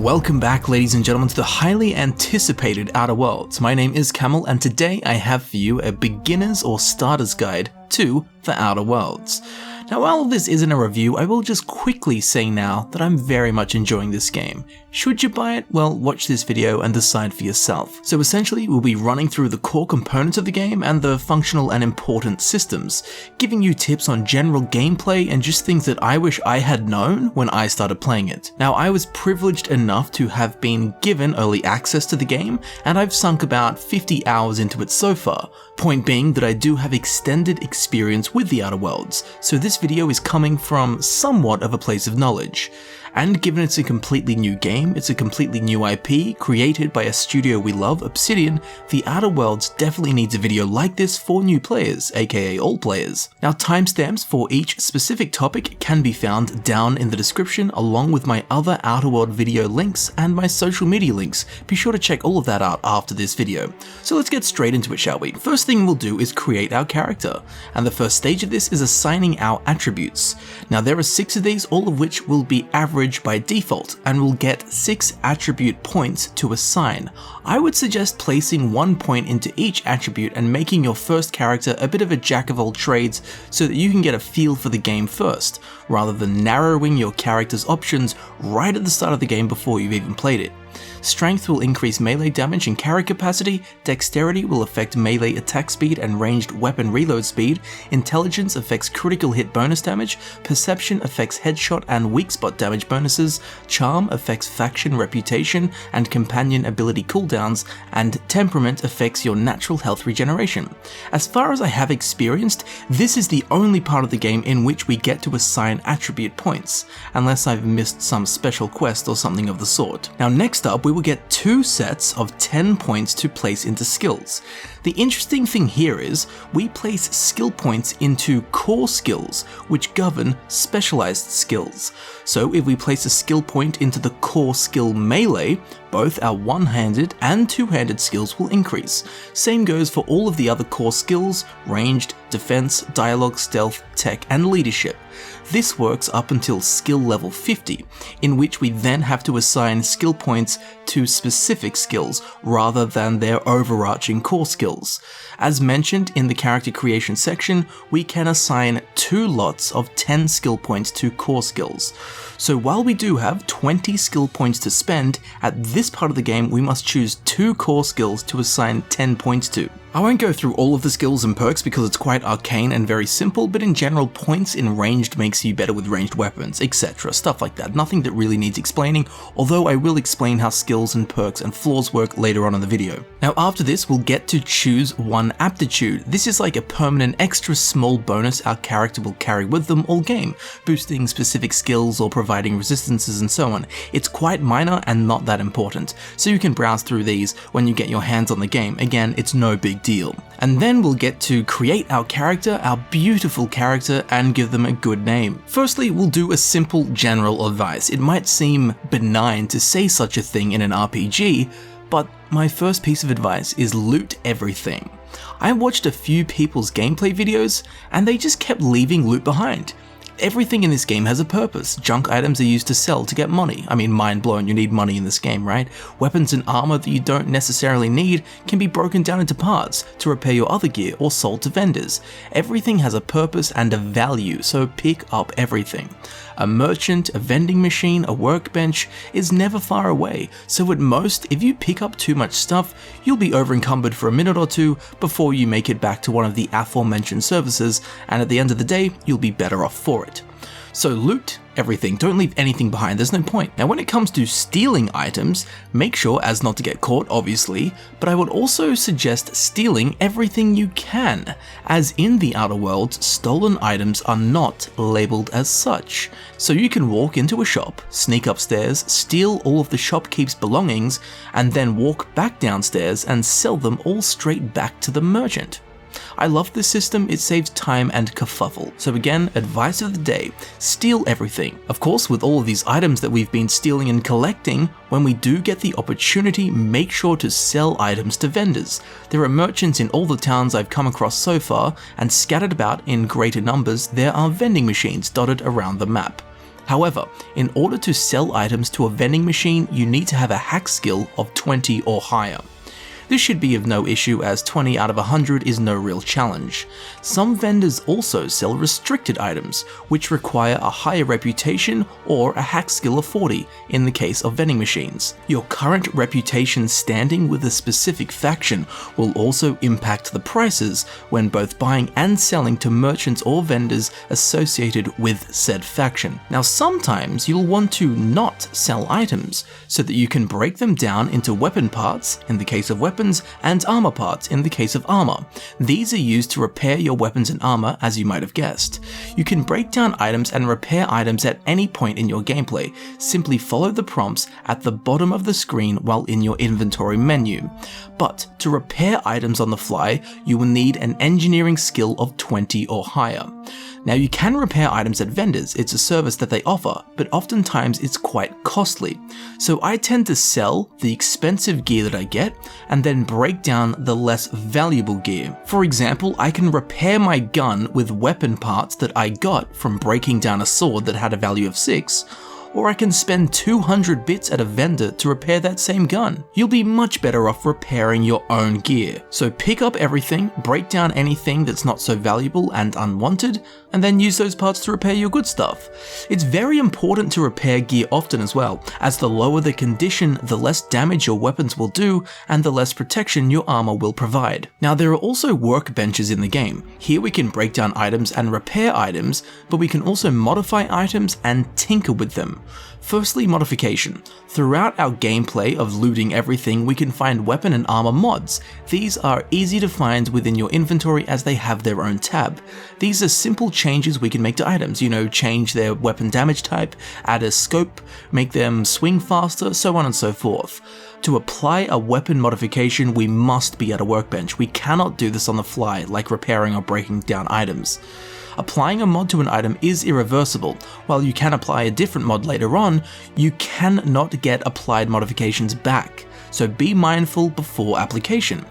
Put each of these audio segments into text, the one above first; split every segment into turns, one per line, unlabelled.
Welcome back, ladies and gentlemen, to the highly anticipated Outer Worlds. My name is Camel, and today I have for you a beginner's or starter's guide to the Outer Worlds. Now, while this isn't a review, I will just quickly say now that I'm very much enjoying this game. Should you buy it? Well, watch this video and decide for yourself. So essentially, we'll be running through the core components of the game and the functional and important systems, giving you tips on general gameplay and just things that I wish I had known when I started playing it. Now, I was privileged enough to have been given early access to the game, and I've sunk about 50 hours into it so far. Point being that I do have extended experience with the Outer Worlds, so this video is coming from somewhat of a place of knowledge. And given it's a completely new game, it's a completely new IP created by a studio we love, Obsidian, the Outer Worlds definitely needs a video like this for new players, aka all players. Now, timestamps for each specific topic can be found down in the description, along with my other Outer World video links and my social media links. Be sure to check all of that out after this video. So let's get straight into it, shall we? First thing we'll do is create our character, and the first stage of this is assigning our attributes. Now, there are 6 of these, all of which will be average by default, and we'll get 6 attribute points to assign. I would suggest placing 1 point into each attribute and making your first character a bit of a jack of all trades so that you can get a feel for the game first, rather than narrowing your character's options right at the start of the game before you've even played it. Strength will increase melee damage and carry capacity, Dexterity will affect melee attack speed and ranged weapon reload speed, Intelligence affects critical hit bonus damage, Perception affects headshot and weak spot damage bonuses, Charm affects faction reputation and companion ability cooldowns, and Temperament affects your natural health regeneration. As far as I have experienced, this is the only part of the game in which we get to assign attribute points, unless I've missed some special quest or something of the sort. Now, next up, we will get 2 sets of 10 points to place into skills. The interesting thing here is we place skill points into core skills, which govern specialized skills. So if we place a skill point into the core skill melee, both our one-handed and two-handed skills will increase. Same goes for all of the other core skills: ranged, defense, dialogue, stealth, tech, and leadership. This works up until skill level 50, in which we then have to assign skill points to specific skills rather than their overarching core skills. As mentioned in the character creation section, we can assign 2 lots of 10 skill points to core skills. So while we do have 20 skill points to spend, at this part of the game we must choose 2 core skills to assign 10 points to. I won't go through all of the skills and perks because it's quite arcane and very simple, but in general, points in ranged makes you better with ranged weapons, etc. Stuff like that. Nothing that really needs explaining, although I will explain how skills and perks and flaws work later on in the video. Now, after this, we'll get to choose 1 aptitude. This is like a permanent extra small bonus our character will carry with them all game, boosting specific skills or providing resistances and so on. It's quite minor and not that important, so you can browse through these when you get your hands on the game. Again, it's no big deal. And then we'll get to create our character, our beautiful character, and give them a good name. Firstly, we'll do a simple general advice. It might seem benign to say such a thing in an RPG, but my first piece of advice is loot everything. I watched a few people's gameplay videos, and they just kept leaving loot behind. Everything in this game has a purpose. Junk items are used to sell to get money. I mean, mind blown, you need money in this game, right? Weapons and armor that you don't necessarily need can be broken down into parts to repair your other gear or sold to vendors. Everything has a purpose and a value, so pick up everything. A merchant, a vending machine, a workbench is never far away, so at most, if you pick up too much stuff, you'll be over encumbered for a minute or 2 before you make it back to one of the aforementioned services, and at the end of the day, you'll be better off for it. So loot everything, don't leave anything behind, there's no point. Now when it comes to stealing items, make sure as not to get caught, obviously, but I would also suggest stealing everything you can, as in the Outer Worlds, stolen items are not labeled as such. So you can walk into a shop, sneak upstairs, steal all of the shopkeep's belongings, and then walk back downstairs and sell them all straight back to the merchant. I love this system, it saves time and kerfuffle. So again, advice of the day, steal everything. Of course, with all of these items that we've been stealing and collecting, when we do get the opportunity, make sure to sell items to vendors. There are merchants in all the towns I've come across so far, and scattered about in greater numbers, there are vending machines dotted around the map. However, in order to sell items to a vending machine, you need to have a hack skill of 20 or higher. This should be of no issue, as 20 out of 100 is no real challenge. Some vendors also sell restricted items, which require a higher reputation or a hack skill of 40 in the case of vending machines. Your current reputation standing with a specific faction will also impact the prices when both buying and selling to merchants or vendors associated with said faction. Now, sometimes you'll want to not sell items so that you can break them down into weapon parts in the case of weapons and armor parts in the case of armor. These are used to repair your weapons and armor, as you might have guessed. You can break down items and repair items at any point in your gameplay. Simply follow the prompts at the bottom of the screen while in your inventory menu. But to repair items on the fly, you will need an engineering skill of 20 or higher. Now, you can repair items at vendors, it's a service that they offer, but oftentimes it's quite costly. So I tend to sell the expensive gear that I get and then break down the less valuable gear. For example, I can repair my gun with weapon parts that I got from breaking down a sword that had a value of 6, or I can spend 200 bits at a vendor to repair that same gun. You'll be much better off repairing your own gear. So pick up everything, break down anything that's not so valuable and unwanted, and then use those parts to repair your good stuff. It's very important to repair gear often as well, as the lower the condition, the less damage your weapons will do, and the less protection your armor will provide. Now, there are also workbenches in the game. Here we can break down items and repair items, but we can also modify items and tinker with them. Firstly, modification. Throughout our gameplay of looting everything, we can find weapon and armor mods. These are easy to find within your inventory as they have their own tab. These are simple changes we can make to items, change their weapon damage type, add a scope, make them swing faster, so on and so forth. To apply a weapon modification, we must be at a workbench. We cannot do this on the fly, like repairing or breaking down items. Applying a mod to an item is irreversible. While you can apply a different mod later on, you cannot get applied modifications back, so be mindful before application.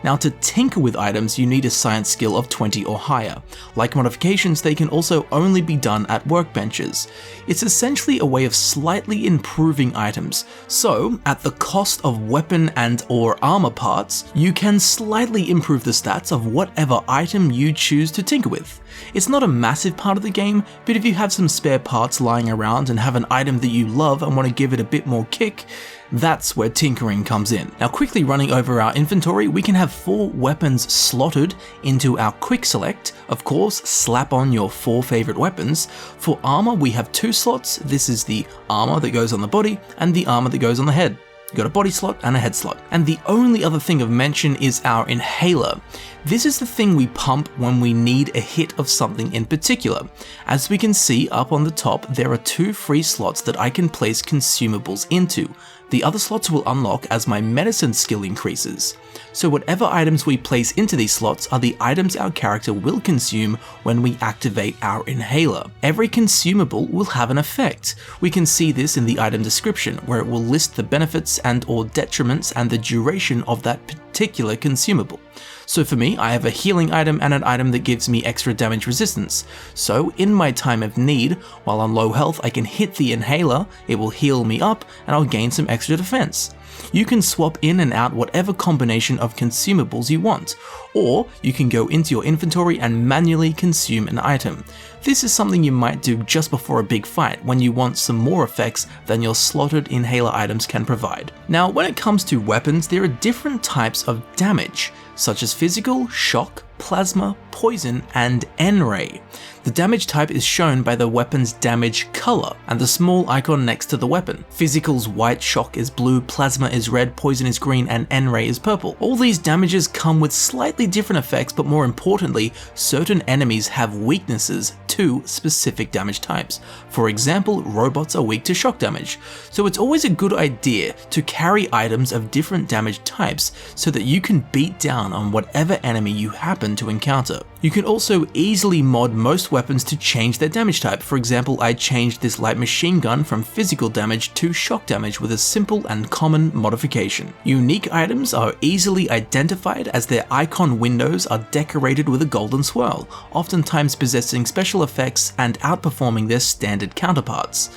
Now, to tinker with items, you need a science skill of 20 or higher. Like modifications, they can also only be done at workbenches. It's essentially a way of slightly improving items. So, at the cost of weapon and or armor parts, you can slightly improve the stats of whatever item you choose to tinker with. It's not a massive part of the game, but if you have some spare parts lying around and have an item that you love and want to give it a bit more kick, that's where tinkering comes in. Now, quickly running over our inventory, we can have 4 weapons slotted into our quick select. Of course, slap on your 4 favorite weapons. For armor, we have 2 slots. This is the armor that goes on the body and the armor that goes on the head. You've got a body slot and a head slot. And the only other thing of mention is our inhaler. This is the thing we pump when we need a hit of something in particular. As we can see up on the top, there are 2 free slots that I can place consumables into. The other slots will unlock as my medicine skill increases. So whatever items we place into these slots are the items our character will consume when we activate our inhaler. Every consumable will have an effect. We can see this in the item description, where it will list the benefits and or detriments and the duration of that particular consumable. So for me, I have a healing item and an item that gives me extra damage resistance. So in my time of need, while on low health, I can hit the inhaler, it will heal me up, and I'll gain some extra defense. You can swap in and out whatever combination of consumables you want, or you can go into your inventory and manually consume an item. This is something you might do just before a big fight when you want some more effects than your slotted inhaler items can provide. Now, when it comes to weapons, there are different types of damage, such as physical, shock, plasma, poison, and N-ray. The damage type is shown by the weapon's damage color and the small icon next to the weapon. Physical's white, shock is blue, plasma is red, poison is green, and N-ray is purple. All these damages come with slightly different effects, but more importantly, certain enemies have weaknesses to specific damage types. For example, robots are weak to shock damage. So it's always a good idea to carry items of different damage types so that you can beat down on whatever enemy you happen to encounter. You can also easily mod most weapons to change their damage type. For example, I changed this light machine gun from physical damage to shock damage with a simple and common modification. Unique items are easily identified as their icon windows are decorated with a golden swirl, oftentimes possessing special effects and outperforming their standard counterparts.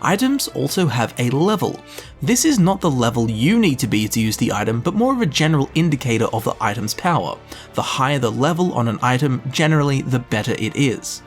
Items also have a level. This is not the level you need to be to use the item, but more of a general indicator of the item's power. The higher the level on an item, generally the better it is.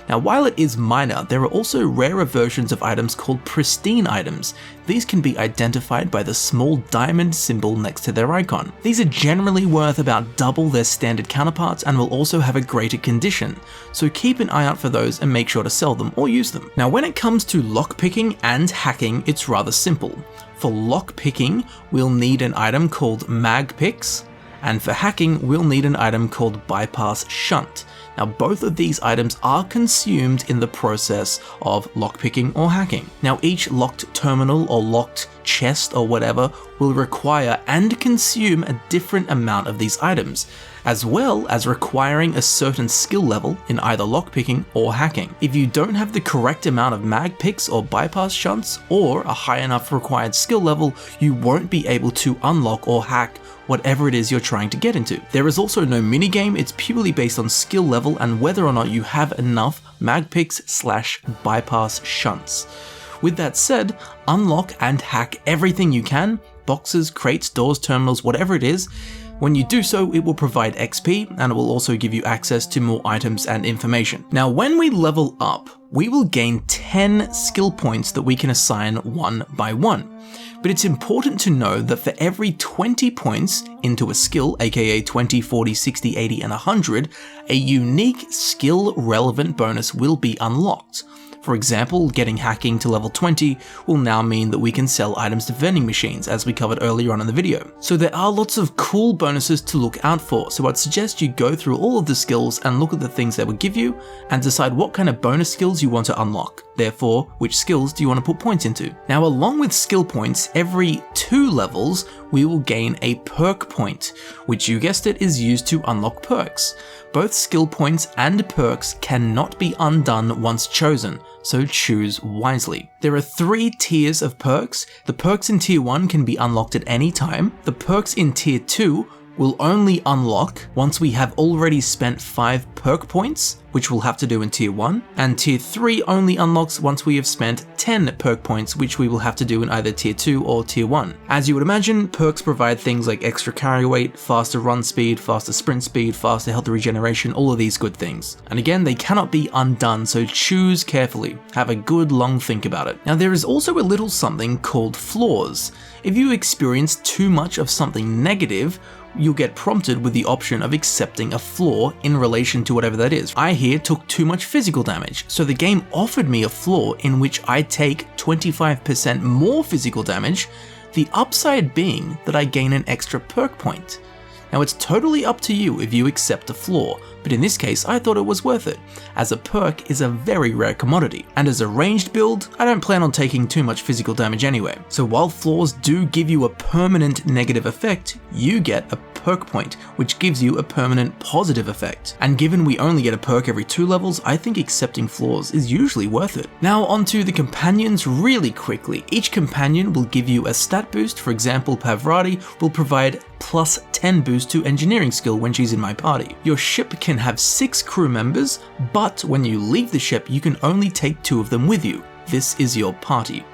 Now, while it is minor, there are also rarer versions of items called Pristine items. These can be identified by the small diamond symbol next to their icon. These are generally worth about double their standard counterparts and will also have a greater condition, so keep an eye out for those and make sure to sell them or use them. Now, when it comes to lockpicking and hacking, it's rather simple. For lockpicking, we'll need an item called mag picks, and for hacking, we'll need an item called bypass shunt. Now, both of these items are consumed in the process of lockpicking or hacking. Now, each locked terminal or locked chest or whatever will require and consume a different amount of these items, as well as requiring a certain skill level in either lockpicking or hacking. If you don't have the correct amount of mag picks or bypass shunts or a high enough required skill level, you won't be able to unlock or hack whatever it is you're trying to get into. There is also no minigame, it's purely based on skill level and whether or not you have enough mag picks / bypass shunts. With that said, unlock and hack everything you can, boxes, crates, doors, terminals, whatever it is. When you do so, it will provide XP and it will also give you access to more items and information. Now, when we level up, we will gain 10 skill points that we can assign one by one. But it's important to know that for every 20 points into a skill, aka 20, 40, 60, 80, and 100, a unique skill relevant bonus will be unlocked. For example, getting hacking to level 20 will now mean that we can sell items to vending machines, as we covered earlier on in the video. So there are lots of cool bonuses to look out for, so I'd suggest you go through all of the skills and look at the things they will give you, and decide what kind of bonus skills you want to unlock. Therefore, which skills do you want to put points into? Now, along with skill points, every 2 levels, we will gain a perk point, which you guessed it is used to unlock perks. Both skill points and perks cannot be undone once chosen, so choose wisely. There are 3 tiers of perks. The perks in tier 1 can be unlocked at any time. The perks in tier 2 will only unlock once we have already spent 5 perk points, which we'll have to do in tier 1, and tier 3 only unlocks once we have spent 10 perk points, which we will have to do in either tier 2 or tier 1. As you would imagine, perks provide things like extra carry weight, faster run speed, faster sprint speed, faster health regeneration, all of these good things. And again, they cannot be undone, so choose carefully. Have a good long think about it. Now, there is also a little something called flaws. If you experience too much of something negative, you'll get prompted with the option of accepting a flaw in relation to whatever that is. I here took too much physical damage, so the game offered me a flaw in which I take 25% more physical damage, the upside being that I gain an extra perk point. Now, it's totally up to you if you accept a flaw, but in this case I thought it was worth it, as a perk is a very rare commodity, and as a ranged build, I don't plan on taking too much physical damage anyway. So while flaws do give you a permanent negative effect, you get a perk point, which gives you a permanent positive effect. And given we only get a perk every 2 levels, I think accepting flaws is usually worth it. Now onto the companions really quickly. Each companion will give you a stat boost. For example, Pavrati will provide plus 10 boost to engineering skill when she's in my party. Your ship can have 6 crew members, but when you leave the ship, you can only take 2 of them with you. This is your party.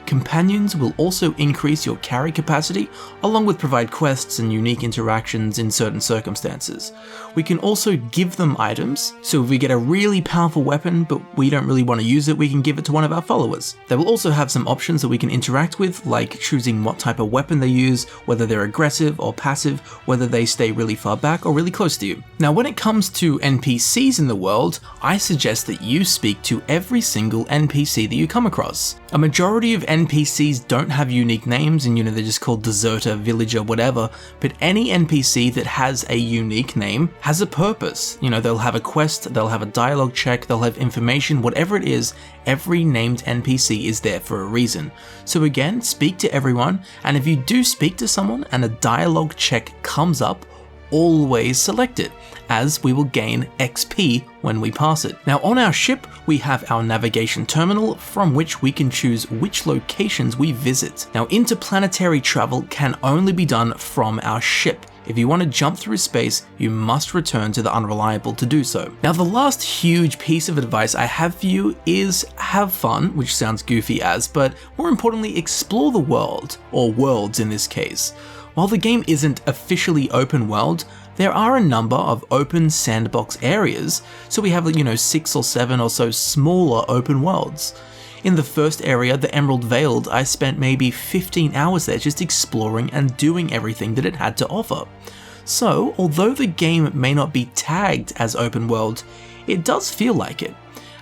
Companions will also increase your carry capacity, along with provide quests and unique interactions in certain circumstances. We can also give them items, so if we get a really powerful weapon but we don't really want to use it, we can give it to one of our followers. They will also have some options that we can interact with, like choosing what type of weapon they use, whether they're aggressive or passive, whether they stay really far back or really close to you. Now when it comes to NPCs in the world, I suggest that you speak to every single NPC that you come across. A majority of NPCs don't have unique names and they're just called deserter, villager, whatever, but any NPC that has a unique name has a purpose. They'll have a quest, they'll have a dialogue check, they'll have information, whatever it is, every named NPC is there for a reason. So again, speak to everyone, and if you do speak to someone and a dialogue check comes up, always select it, as we will gain XP when we pass it. Now on our ship, we have our navigation terminal from which we can choose which locations we visit. Now interplanetary travel can only be done from our ship. If you want to jump through space, you must return to the Unreliable to do so. Now the last huge piece of advice I have for you is have fun, which sounds goofy as, but more importantly, explore the world, or worlds in this case. While the game isn't officially open world, there are a number of open sandbox areas, so we have 6 or 7 or so smaller open worlds. In the first area, the Emerald Veiled, I spent maybe 15 hours there just exploring and doing everything that it had to offer. So, although the game may not be tagged as open world, it does feel like it.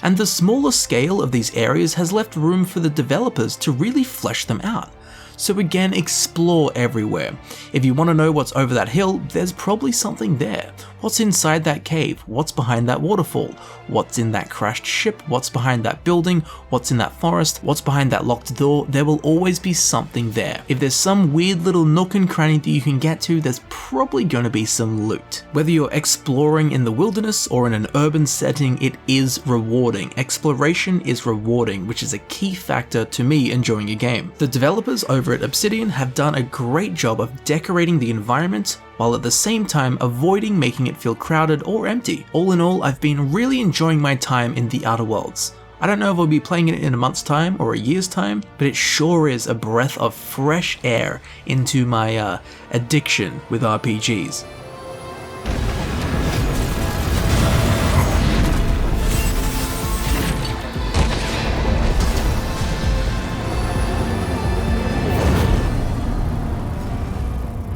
And the smaller scale of these areas has left room for the developers to really flesh them out. So again, explore everywhere. If you want to know what's over that hill, there's probably something there. What's inside that cave? What's behind that waterfall? What's in that crashed ship? What's behind that building? What's in that forest? What's behind that locked door? There will always be something there. If there's some weird little nook and cranny that you can get to, there's probably going to be some loot. Whether you're exploring in the wilderness or in an urban setting, it is rewarding. Exploration is rewarding, which is a key factor to me enjoying a game. The developers over at Obsidian have done a great job of decorating the environment, while at the same time avoiding making it feel crowded or empty. All in all, I've been really enjoying my time in the Outer Worlds. I don't know if I'll be playing it in a month's time or a year's time, but it sure is a breath of fresh air into my addiction with RPGs.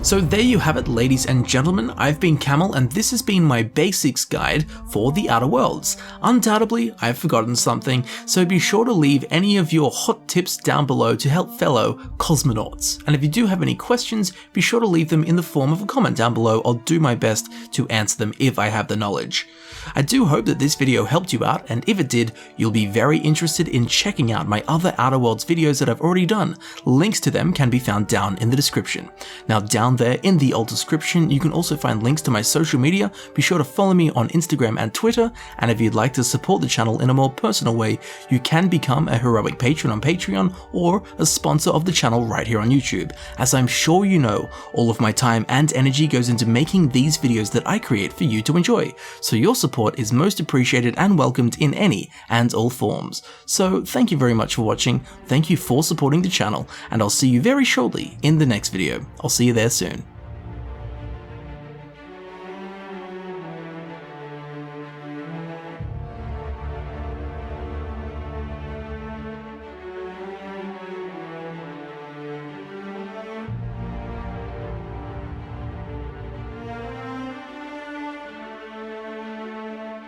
So there you have it, ladies and gentlemen. I've been Camel, and this has been my basics guide for the Outer Worlds. Undoubtedly, I've forgotten something, so be sure to leave any of your hot tips down below to help fellow cosmonauts. And if you do have any questions, be sure to leave them in the form of a comment down below. I'll do my best to answer them if I have the knowledge. I do hope that this video helped you out, and if it did, you'll be very interested in checking out my other Outer Worlds videos that I've already done. Links to them can be found down in the description. Now down there in the old description, you can also find links to my social media. Be sure to follow me on Instagram and Twitter, and if you'd like to support the channel in a more personal way, you can become a heroic patron on Patreon or a sponsor of the channel right here on YouTube. As I'm sure you know, all of my time and energy goes into making these videos that I create for you to enjoy, so your support is most appreciated and welcomed in any and all forms. So thank you very much for watching, thank you for supporting the channel, and I'll see you very shortly in the next video. I'll see you there soon.